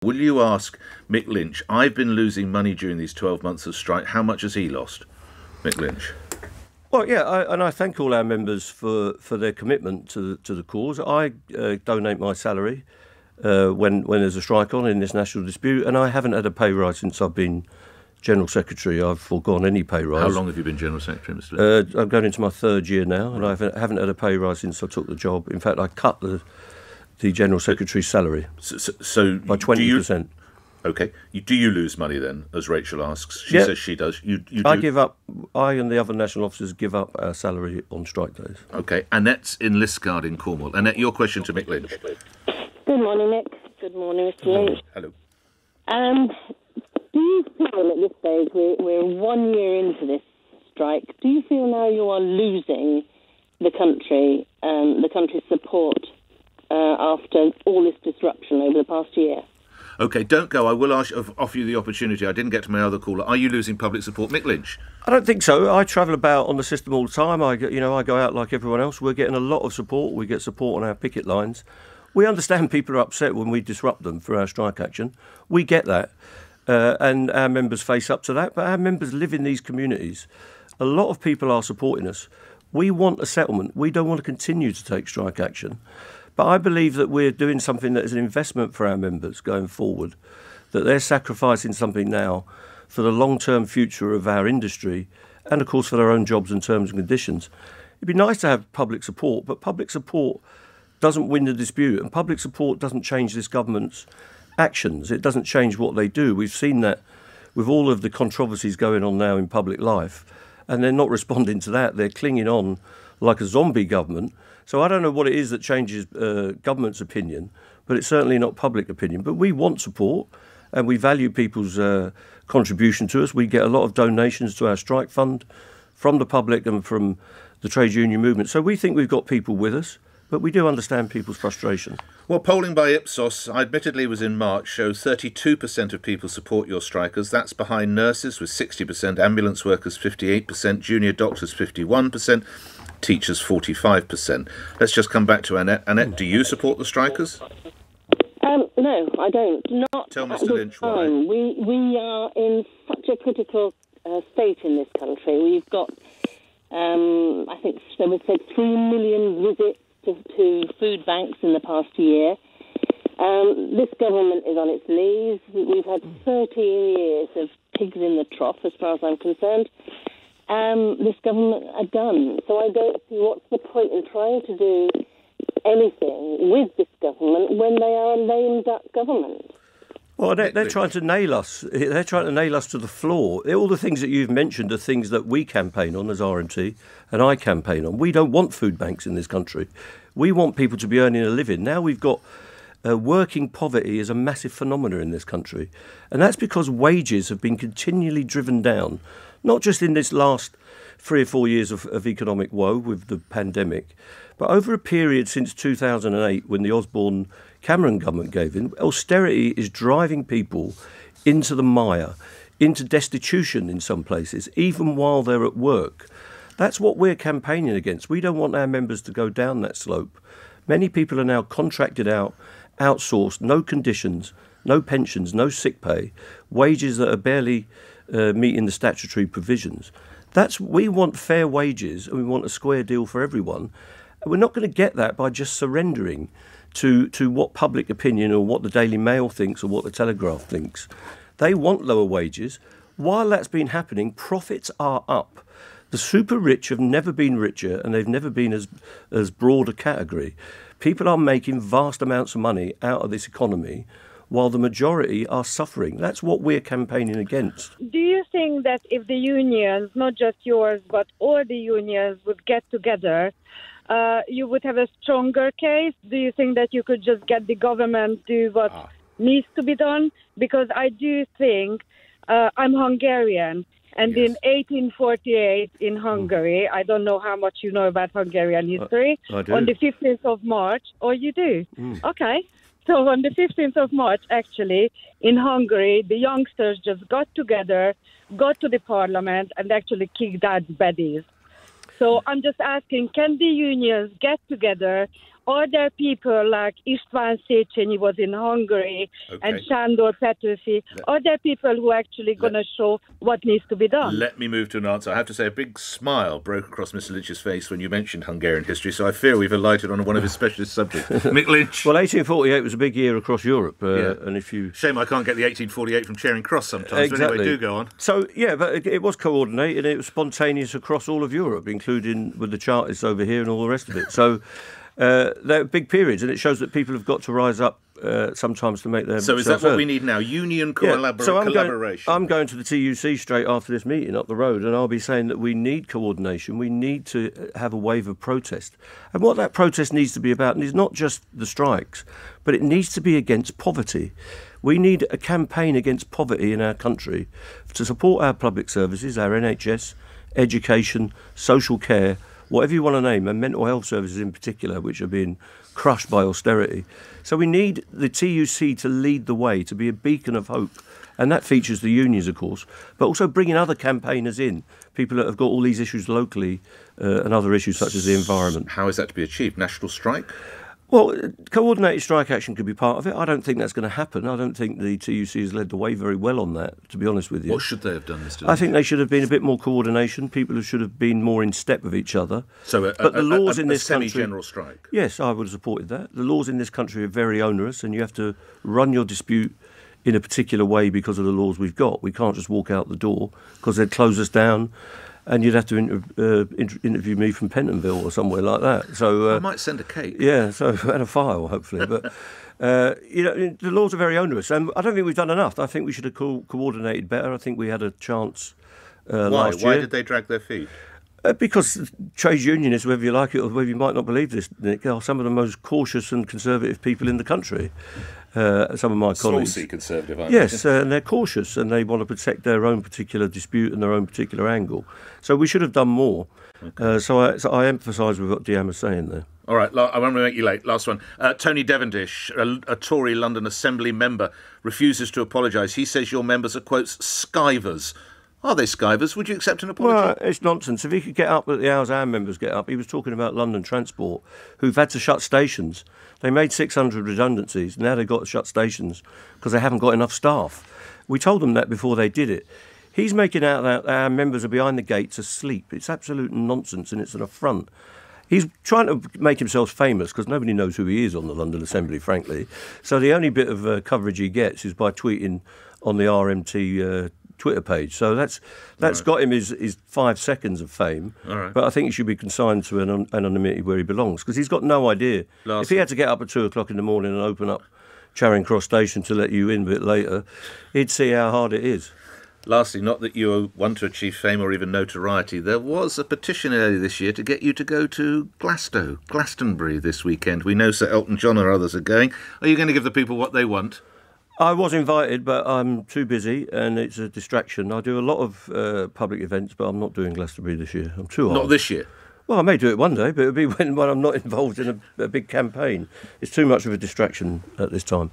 Will you ask Mick Lynch? I've been losing money during these 12 months of strike. How much has he lost? Mick Lynch. Well, yeah, and I thank all our members for their commitment to the cause. I donate my salary when there's a strike on in this national dispute, and I haven't had a pay rise since I've been General Secretary. I've forgone any pay rise. How long have you been General Secretary, Mr. Lynch? I'm going into my third year now, and I haven't had a pay rise since I took the job. In fact, I cut the General Secretary's salary by 20%. Okay. Do you lose money then, as Rachel asks? She says she does. You do? I and the other national officers give up our salary on strike days. Okay. Annette's in Liskeard in Cornwall. Annette, your question to Mick Lynch. Good morning, Nick. Good morning, Mr. Lynch. Hello. Do you feel at this stage, we're 1 year into this strike, do you feel now you are losing the country's support after all this disruption over the past year? OK, don't go. I will offer you the opportunity. I didn't get to my other caller. Are you losing public support? Mick Lynch? I don't think so. I travel about on the system all the time. I go out like everyone else. We're getting a lot of support. We get support on our picket lines. We understand people are upset when we disrupt them for our strike action. We get that. And our members face up to that. But our members live in these communities. A lot of people are supporting us. We want a settlement. We don't want to continue to take strike action. But I believe that we're doing something that is an investment for our members going forward, that they're sacrificing something now for the long-term future of our industry and, of course, for their own jobs and terms and conditions. It'd be nice to have public support, but public support doesn't win the dispute, and public support doesn't change this government's actions. It doesn't change what they do. We've seen that with all of the controversies going on now in public life, and they're not responding to that. They're clinging on like a zombie government. So I don't know what it is that changes government's opinion, but it's certainly not public opinion. But we want support, and we value people's contribution to us. We get a lot of donations to our strike fund from the public and from the trade union movement. So we think we've got people with us, but we do understand people's frustration. Well, polling by Ipsos, admittedly was in March, shows 32% of people support your strikers. That's behind nurses with 60%, ambulance workers 58%, junior doctors 51%, teachers 45%. Let's just come back to Annette. Annette, do you support the strikers? No, I don't. Not Tell at Mr. this Lynch why. time. We are in such a critical state in this country. We've got, I think they would say 3 million visits to food banks in the past year. This government is on its knees. We've had 13 years of pigs in the trough, as far as I'm concerned. This government are done. So I don't see what's the point in trying to do anything with this government when they are a lame duck government. Well, they're trying to nail us. They're trying to nail us to the floor. All the things that you've mentioned are things that we campaign on as RMT and I campaign on. We don't want food banks in this country. We want people to be earning a living. Now we've got working poverty is a massive phenomenon in this country. And that's because wages have been continually driven down, not just in this last 3 or 4 years of economic woe with the pandemic, but over a period since 2008 when the Osborne-Cameron government gave in. Austerity is driving people into the mire, into destitution in some places, even while they're at work. That's what we're campaigning against. We don't want our members to go down that slope. Many people are now contracted out, outsourced, no conditions, no pensions, no sick pay, wages that are barely meeting the statutory provisions. We want fair wages and we want a square deal for everyone. And we're not going to get that by just surrendering to what public opinion or what the Daily Mail thinks or what the Telegraph thinks. They want lower wages. While that's been happening, profits are up. The super rich have never been richer and they've never been as broad a category. People are making vast amounts of money out of this economy while the majority are suffering. That's what we're campaigning against. Do you think that if the unions, not just yours, but all the unions would get together, you would have a stronger case? Do you think that you could just get the government to do what needs to be done? Because I do think I'm Hungarian. And in 1848 in Hungary, I don't know how much you know about Hungarian history. I do. On the 15th of March, you do? Okay. So on the 15th of March, actually, in Hungary, the youngsters just got together, got to the parliament, and actually kicked out baddies. So I'm just asking, can the unions get together Other people like István Széchenyi was in Hungary and Sándor Petőfi, other people who are actually going to show what needs to be done. Let me move to an answer. I have to say a big smile broke across Mr. Lynch's face when you mentioned Hungarian history, so I fear we've alighted on one of his specialist subjects. Mick Lynch. Well, 1848 was a big year across Europe, and if you... Shame I can't get the 1848 from Charing Cross sometimes, exactly. But anyway, do go on. So, yeah, but it was coordinated, it was spontaneous across all of Europe, including with the Chartists over here and all the rest of it. So... they're big periods, and it shows that people have got to rise up sometimes to make their... So is that what we need now? Union collaboration? I'm going to the TUC straight after this meeting up the road, and I'll be saying that we need coordination. We need to have a wave of protest. And what that protest needs to be about, and it's not just the strikes, but it needs to be against poverty. We need a campaign against poverty in our country to support our public services, our NHS, education, social care, whatever you want to name, and mental health services in particular, which are being crushed by austerity. So we need the TUC to lead the way, to be a beacon of hope. And that features the unions, of course, but also bringing other campaigners in, people that have got all these issues locally and other issues such as the environment. How is that to be achieved? National strike? Well, coordinated strike action could be part of it. I don't think that's going to happen. I don't think the TUC has led the way very well on that, to be honest with you. What should they have done, Mr. Lynch? I think they should have been a bit more coordination. People should have been more in step with each other. So but the laws in this semi-general strike? Yes, I would have supported that. The laws in this country are very onerous, and you have to run your dispute in a particular way because of the laws we've got. We can't just walk out the door because they'd close us down. And you'd have to interview me from Pentonville or somewhere like that. So I might send a cake. Yeah, so and a file, hopefully. But the laws are very onerous, and I don't think we've done enough. I think we should have coordinated better. I think we had a chance last year. Why did they drag their feet? Because trade unionists, whether you like it or whether you might not believe this, Nick, are some of the most cautious and conservative people in the country. Some of my colleagues. Saucy conservative, I Yes, and they're cautious and they want to protect their own particular dispute and their own particular angle. So we should have done more. Okay. So I emphasise with what Deanne was saying there. All right, I won't make you late. Last one. Tony Devendish, a Tory London Assembly member, refuses to apologise. He says your members are, quotes, skivers. Are they skivers? Would you accept an apology? Well, it's nonsense. If he could get up at the hours our members get up, he was talking about London Transport, who've had to shut stations. They made 600 redundancies. Now they've got to shut stations because they haven't got enough staff. We told them that before they did it. He's making out that our members are behind the gates asleep. It's absolute nonsense and it's an affront. He's trying to make himself famous because nobody knows who he is on the London Assembly, frankly. So the only bit of coverage he gets is by tweeting on the RMT Twitter page. So that's got him his 5 seconds of fame. But I think he should be consigned to an anonymity where he belongs because he's got no idea. If he had to get up at 2 o'clock in the morning and open up Charing Cross Station to let you in a bit later, he'd see how hard it is. Lastly, not that you want to achieve fame or even notoriety, there was a petition earlier this year to get you to go to Glastonbury this weekend. We know Sir Elton John or others are going. Are you going to give the people what they want? I was invited, but I'm too busy and it's a distraction. I do a lot of public events, but I'm not doing Glastonbury this year. I'm too old. Not this year? Well, I may do it one day, but it'll be when I'm not involved in a big campaign. It's too much of a distraction at this time.